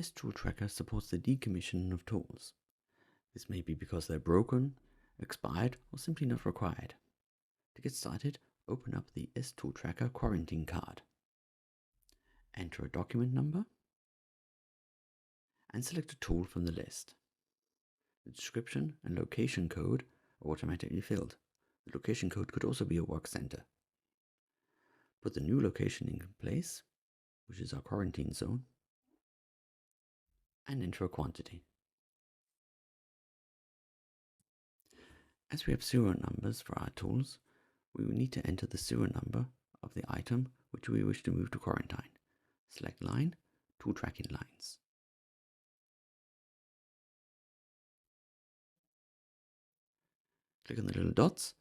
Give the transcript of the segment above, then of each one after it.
sToolTracker supports the decommissioning of tools. This may be because they're broken, expired, or simply not required. To get started, open up the sToolTracker quarantine card. Enter a document number and select a tool from the list. The description and location code are automatically filled. The location code could also be a work center. Put the new location in place, which is our quarantine zone, and enter a quantity. As we have serial numbers for our tools, we will need to enter the serial number of the item which we wish to move to quarantine. Select Line, Tool Tracking Lines. Click on the little dots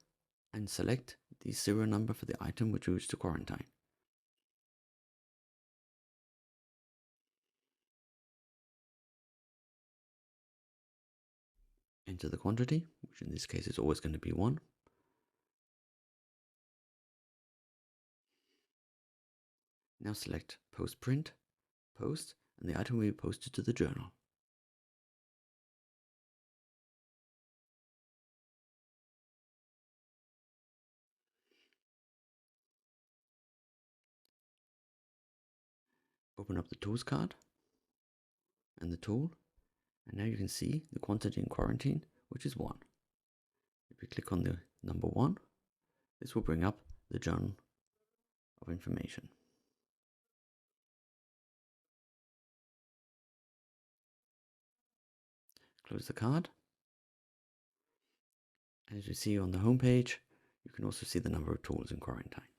and select the serial number for the item which we wish to quarantine. Enter the quantity, which in this case is always going to be 1. Now select Post Print, Post, and the item will be posted to the journal. Open up the Tools card and the tool, and now you can see the quantity in quarantine, which is 1. If we click on the number 1, this will bring up the journal of information. Close the card. And as you see on the home page, you can also see the number of tools in quarantine.